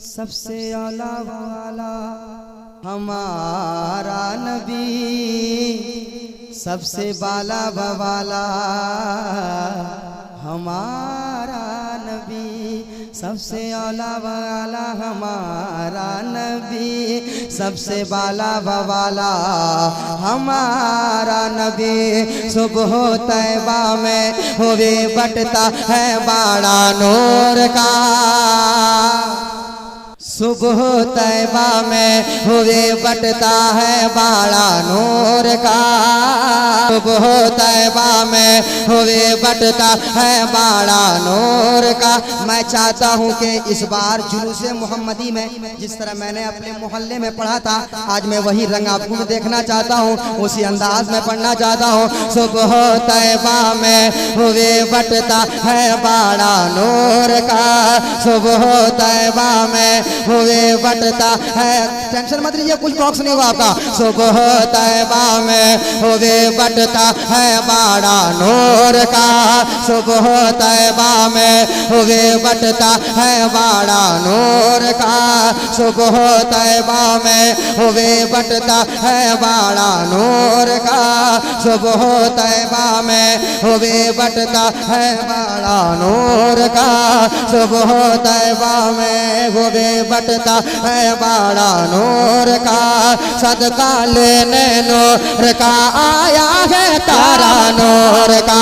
सबसे आला वाला हमारा नबी, सबसे बाला बवाला हमारा नबी, सबसे आला वाला हमारा नबी, सबसे बाला बवाला हमारा नबी। सुबह तैबा में होवे बटता है बाड़ा नूर का, सुबह तैबा में हुए बटता है बाड़ा नूर का, सुबह तैबा में हुए बटता है बाड़ा नूर का। मैं चाहता हूँ कि इस बार जुलूसे मोहम्मदी में जिस तरह मैंने अपने मोहल्ले में पढ़ा था, आज मैं वही रंग आपको भी देखना चाहता हूँ, उसी अंदाज में पढ़ना चाहता हूँ। सुबह तैबा में हुए बटता है बाड़ा नूर का, सुबह तैबा में हुए बटता है, टेंशन मत लीजिए कुछ बॉक्स नहीं हुआ आपका। सुबह तैबा में हुए बटता है बाड़ा नूर का, सुबह तैबा में हुए बटता है बाड़ा नूर का, सुबह तैबा में हुए बटता है बाड़ा नूर का, सुबह तैबा में हुए बटता है बाड़ा नूर का, सुबह तैबा में हुए बटता है बाड़ा नूर का। सदका लेने नूर का आया है तारा नूर का,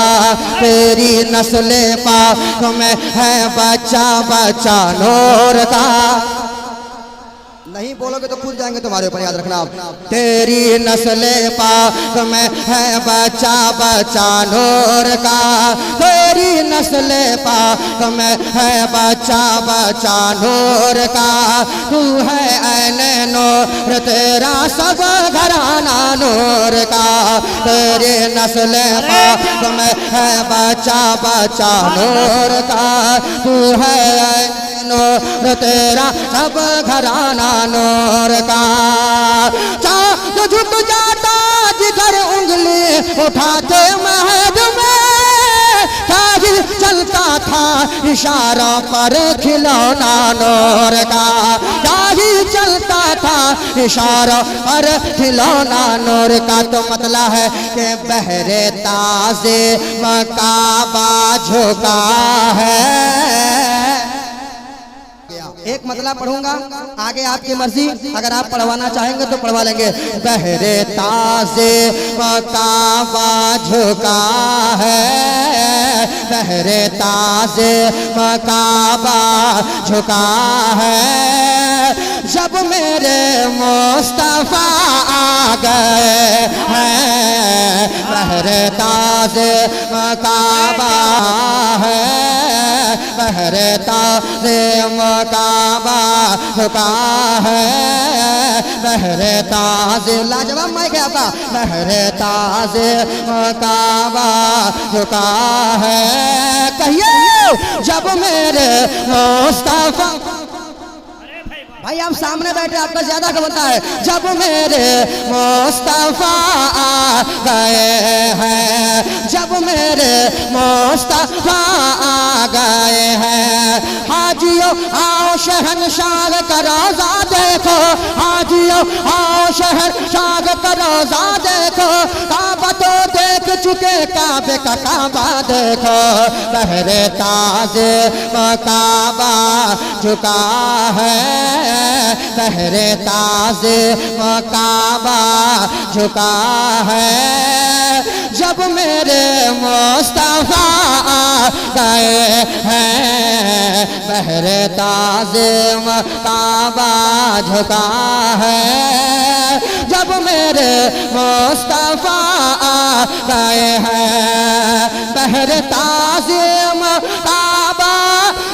तेरी नस्ले पाक में है बच्चा बच्चा नूर का। नहीं बोलोगे तो खुद जाएंगे तुम्हारे ऊपर, याद रखना आप। तेरी नस्ले पाक में है बच्चा बच्चा नूर का, तेरी नस्ले पाक में है बच्चा बच्चा नूर का। तू है ऐने नूर तेरा सब घराना नूर का, तेरी नस्ले पाक में है बच्चा बच्चा नूर का। तू है नूर तेरा सब घराना नूर का। चाँद झुक जाता जिधर उंगली उठाते महद में, ताहिर चलता था इशारा पर खिलौना नूर का, ताहिर चलता था इशारा पर खिलौना नूर का। तो मतलब है कि बहरे ताज़े मकाबा झुका है। एक मतलब पढ़ूंगा, आगे आपकी मर्जी, अगर आप पढ़वाना चाहेंगे तो पढ़वा लेंगे। बहरे ताज़े मकाबा झुका है, बहरे ताज़े मकाबा झुका है। जब मेरे मुस्तफा आ गए हैं, बहरे ताज़े मकाबा है, बहरे ताज़े मकाबा झुका है, बहरे ताज़े, लाजवाब माइक है आपका, बहरे ताज़े मकाबा झुका है। कहिए जब मेरे मुस्तफा, भाई आप सामने बैठे आपका ज्यादा का बनता है। जब मेरे मुस्तफा आ गए हैं, जब मेरे मुस्तफा आ गए हैं, हाजियो आओ शहनशाह का रोज़ा देखो, हाजियो आओ शहनशाह का रोज़ा देखो, काबा तो देख चुके काबे का काबा देखो। बहरे ताज़े मकाबा झुका है, बहरे ताज़े मकाबा झुका है। जब मेरे मुस्तफा आ गए हैं, बहरे ताज़े मकाबा झुका है। जब मेरे मुस्तफा आ गए हैं, बहरे ताज़े मकाबा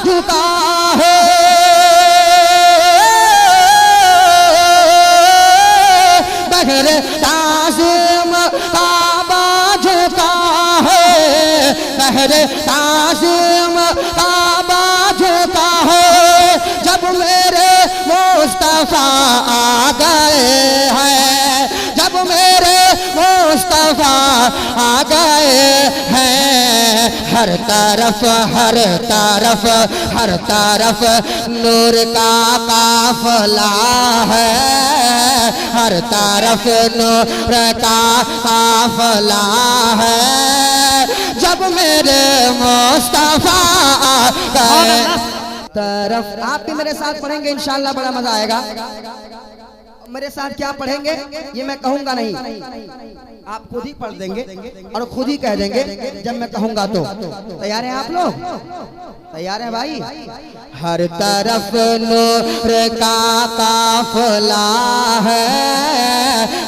झुका है। बहरे ताज़े मकाबा झुका है, बहरे ताज़े मकाबा झुका है। जब मेरे मुस्तफा आ गए हैं, जब मेरे मुस्तफा आ गए हैं, हर तरफ नूर का काफिला है, हर तरफ नूर का काफिला है। जब मेरे मुस्तफा गए तरफ, आप भी मेरे साथ पढ़ेंगे इंशाअल्लाह, बड़ा मजा आएगा। मेरे साथ क्या पढ़ेंगे ये मैं कहूंगा नहीं, आप खुद ही पढ़ देंगे और खुद ही कह देंगे जब मैं कहूंगा तो। तैयार हैं आप लोग? तैयार हैं भाई? हर तरफ नूर का काफिला है,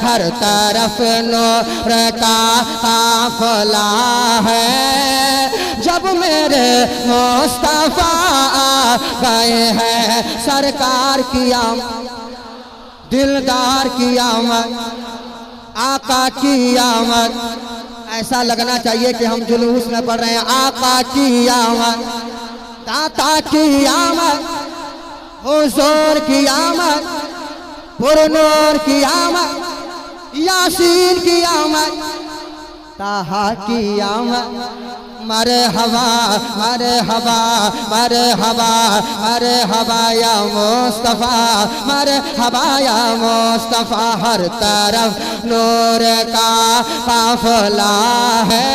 हर तरफ नूर का काफिला है। जब मेरे मुस्तफा गए हैं सरकार की आमद, दिलदार की आमद, आका की आमद। ऐसा लगना चाहिए कि हम जुलूस में पढ़ रहे हैं। आका की आमद, दाता की आमद, हुजूर की आमद, पुरनूर की आमद, यासीन की आमद, ताहा की आमद। मरहबा मरहबा मरहबा मरहबा या मुस्तफा, मरहबा या मुस्तफा। हर तरफ नूर का काफिला है,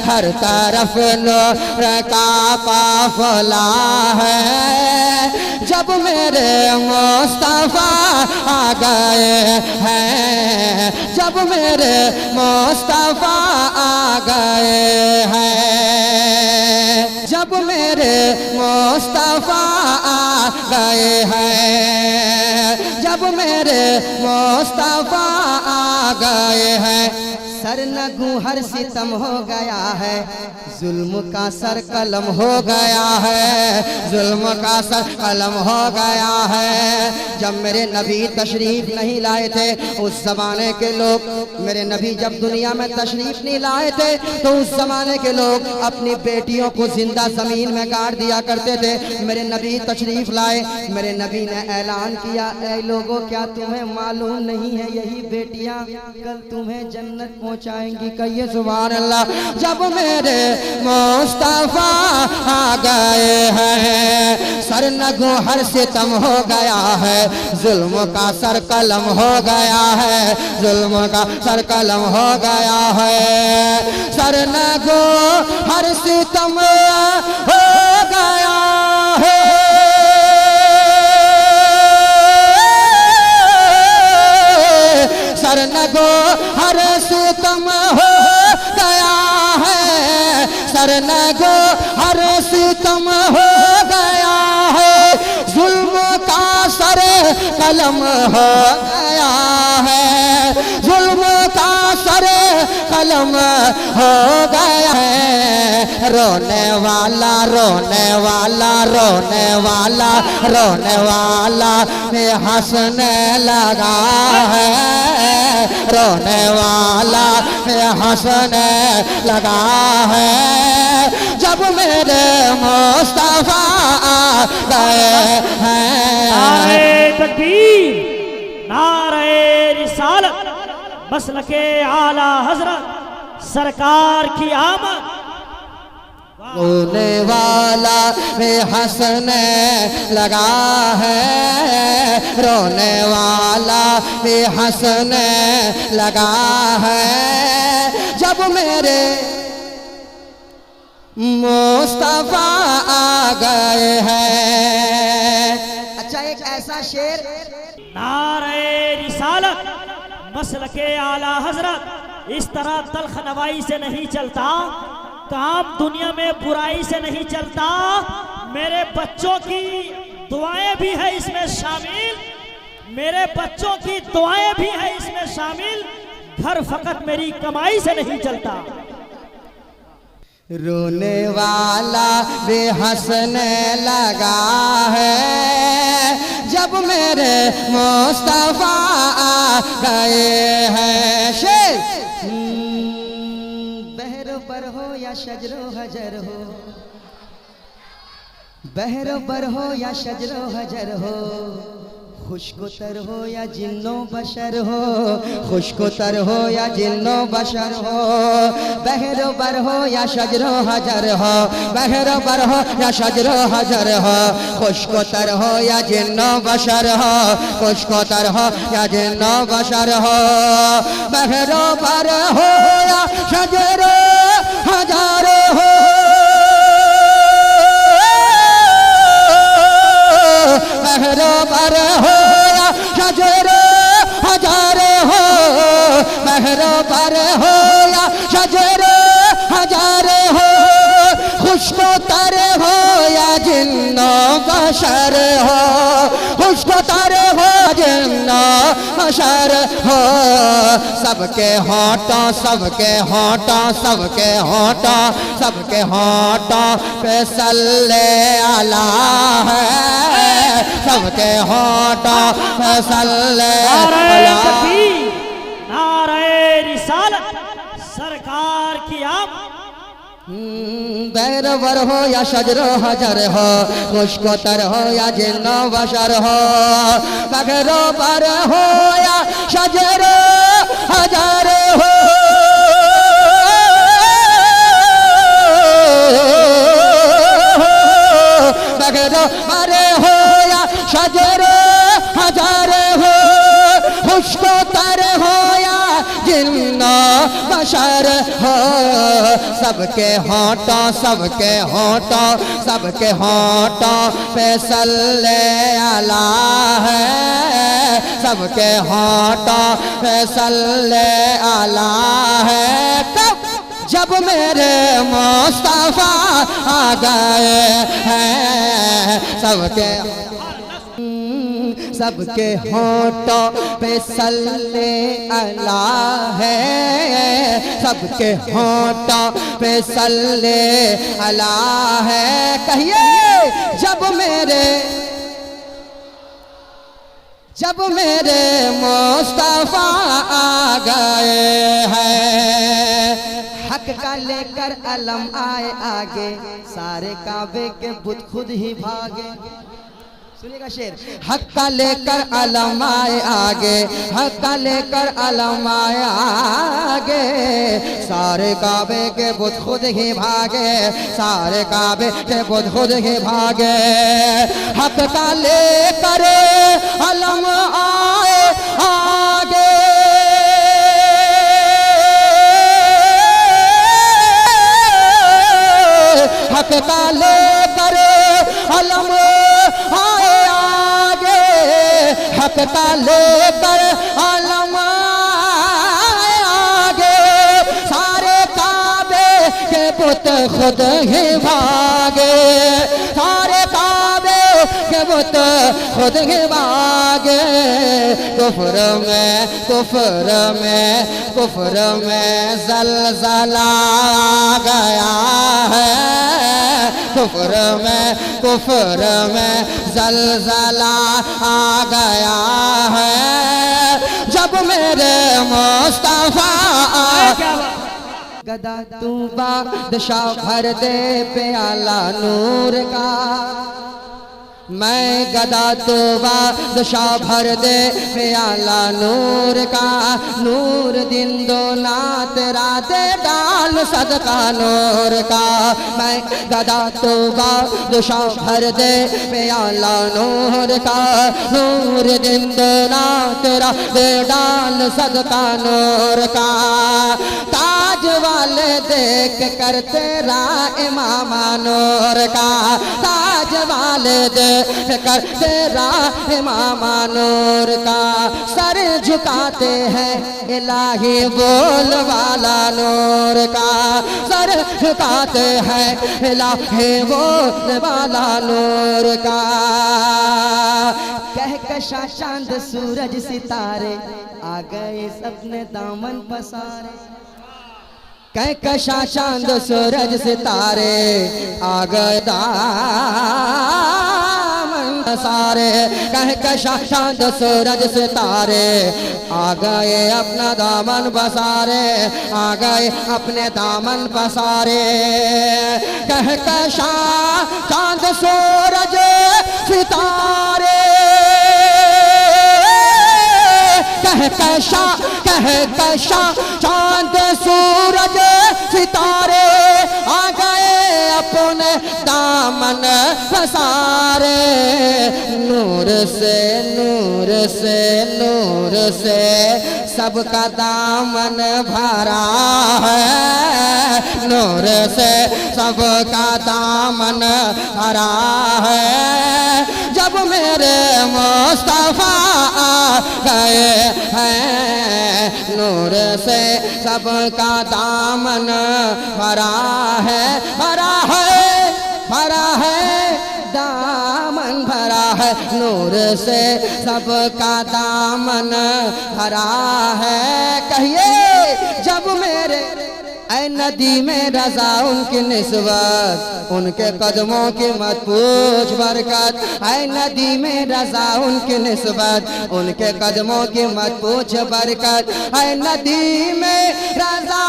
हर तरफ नूर का काफिला है। जब मेरे मुस्तफा आ गए हैं, जब मेरे मुस्तफा आ गए हैं, जब मेरे मुस्तफा आ गए हैं, जब मेरे मुस्तफा आ गए हैं। सर नगू हर सितम हो गया है, जुल्म का सर कलम हो गया है, जुल्म का सर कलम हो गया है। जब मेरे नबी तशरीफ नहीं लाए थे उस जमाने के लोग, मेरे नबी जब दुनिया में तशरीफ नहीं लाए थे तो उस जमाने के लोग अपनी बेटियों को जिंदा जमीन में गाड़ दिया करते थे। मेरे नबी तशरीफ लाए, मेरे नबी ने ऐलान किया, ऐ लोगों क्या तुम्हें मालूम नहीं है यही बेटियां कल तुम्हें जन्नत पहुंचाएंगी? कहिए सुभान अल्लाह। जब मेरे मुस्तफा आ गए हैं, सर नगो हर सितम हो गया है, जुल्म का सर कलम हो गया है, जुल्म का सर कलम हो गया है। सर नगो हर सितम हो गया है, सर नगो हर सितम हो गया है, सर नगो हर सितम हो गया है। जुल्म का सर कलम हो गया है, जुल्म का सर कलम हो गया है। रोने वाला रोने वाला रोने वाला रोने वाला में हंसने लगा है, रोने वाला में हंसने लगा है। जब मेरे मुस्तफा आ गए हैं। नारे तकबीर, नारे रिसालत, मसलके आला हजरत सरकार की आमद। रोने वाला में हंसने लगा है, रोने वाला में हंसने लगा है। जब मेरे मुस्तफा आ गए हैं। अच्छा एक ऐसा शेर, नारे रिसालत, मसलके आला हजरत। इस तरह तल्ख नवाई से नहीं चलता काम, दुनिया में बुराई से नहीं चलता। मेरे बच्चों की दुआएं भी है इसमें शामिल, मेरे बच्चों की दुआएं भी है इसमें शामिल। घर फकत मेरी कमाई से नहीं चलता। रोने वाला भी हंसने लगा है, जब मेरे मुस्तफा आ गए हैं। शेर बहरो पर हो या शजरो हजर हो, बहरो पर हो या शजरो हजर हो, खुशकोतर हो या जिन्नो बशर हो, खुशकोतर हो या जिन्नो बशर हो, बहरो बर हो या शजरो हजर हो, बहरो बर हो या शजरो हजर हो, खुशकोतर हो या जिन्नो बशर हो, खुशकोतर हो या जिन्नो बशर हो, बहरो बर हो या शजरो हजर हो, बहरो बर हो या शजरो हजार हो, बहरो बर हो या शजरो हजार हो, खुशकोतर हो या जिन्नो बशर हो, खुशकोतर हो जिन्नो बशर हो, सबके होठों सबके होठों सबके होठों सबके होठों पे सल्ले अला है, सबके होठों पे सल्ले अला। नारे रिसालत सरकार की आप बैरवर हो या शजरो हजर हो, खुशकोतर हो या जिन्नो बशर हो, बगरो पर हो या शजरो हजर हो, बगरो पर हो या शजरो हजर हो, खुशकोतर हो या जिन्नो बशर हो, सबके होठों सबके होठों सबके होठों पे सल्ले अला है, सबके होठों पे सल्ले अला है। कब जब मेरे मुस्तफा आ गए हैं, सबके सबके होठों पे सल्ले अला है, सबके होठों पे सल्ले अला है, कहिए जब मेरे मुस्तफा आ गए हैं, हक का लेकर अलम आए आगे, सारे काबे के बुत खुद ही भागे। सुनिएगा शेर, हक का लेकर अलम आए आगे, हक का लेकर अलम आए आगे, सारे काबे के बुत खुद ही भागे, सारे काबे के बुत खुद ही भागे, हक का लेकर अलम आए आगे, हक का लेकर अलम आए आगे, हक का लेकर अलम आए आगे, सारे काबे के बुत खुद ही भागे, सारे काबे के बुत खुद ही भागे, कुफ्र में कुफ्र में कुफ्र में ज़लज़ला गया है, कुफ्र में ज़लज़ला आ गया है, जब मेरे मुस्तफा गदा तू बादशाह भर दे प्याला नूर का, मैं गदा तो बादशाह भर दे प्याला नूर का, नूर दिन दो ना तेरा दे डाल सदका नूर का, मैं गदा तो बादशाह भर दे प्याला नूर का, नूर दिन दो ना तेरा दे डाल सदका नूर का, ताज वाले देख कर तेरा इमामा नूर का, ताज वाले देख कर तेरा इमामा नूर का, सर झुकाते हैं इलाही बोल वाला नूर का, सर झुकाते हैं इलाही बोल वाला नूर का, कहकशा चांद सूरज सितारे आ गए सबने दामन पसारे, कहकशा चांद सूरज सितारे आ गए दामन सारे, कहकशा चांद सूरज सितारे आ गए अपना दामन बसारे, आ गए अपने दामन पसारे, कहकशा चांद सूरज सितारे कहकशा कहकशा चांद सूरज सितारे आ गए अपने दामन पसारे। नूर से नूर से नूर से सबका दामन भरा है। नूर से सबका दामन भरा है। जब मेरे मुस्तफा आ गए हैं नूर से सबका दामन भरा है। भरा है भरा है दामन भरा है। नूर से सबका दामन भरा है। कहिए जब मेरे ऐ नदी में रजा उनकी निस्बत उनके कदमों की मत पूछ बरकत। ऐ नदी में रजा उनकी निस्बत उनके कदमों की मत पूछ बरकत। ऐ नदी में रजा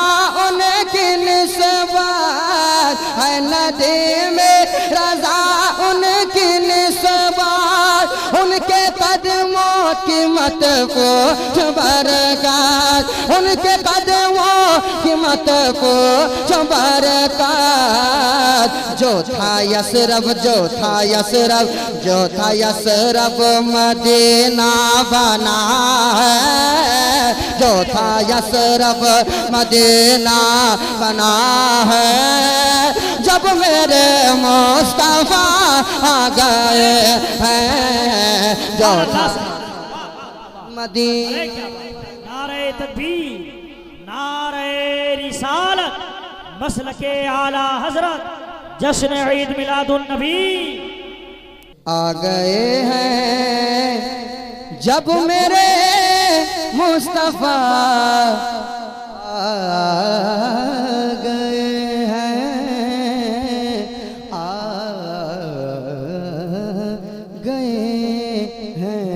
उनकी निस्बत ऐ नदी में रजा उनकी निस्बत उनके कदमों की मत पूछ बरकत। उनके कदमों की मत को बरकत। जो था यसरब जो था यसरब जो था यसरब मदीना बना है। जो था यसरब मदीना बना है। जब मेरे मुस्तफा आ गए हैं जो था मदीना। नारे तकबीर नारे रिसालत मसलके आला हजरत जश्न ईद मिलादुन नबी। आ गए हैं जब मेरे मुस्तफा आ गए हैं आ गए हैं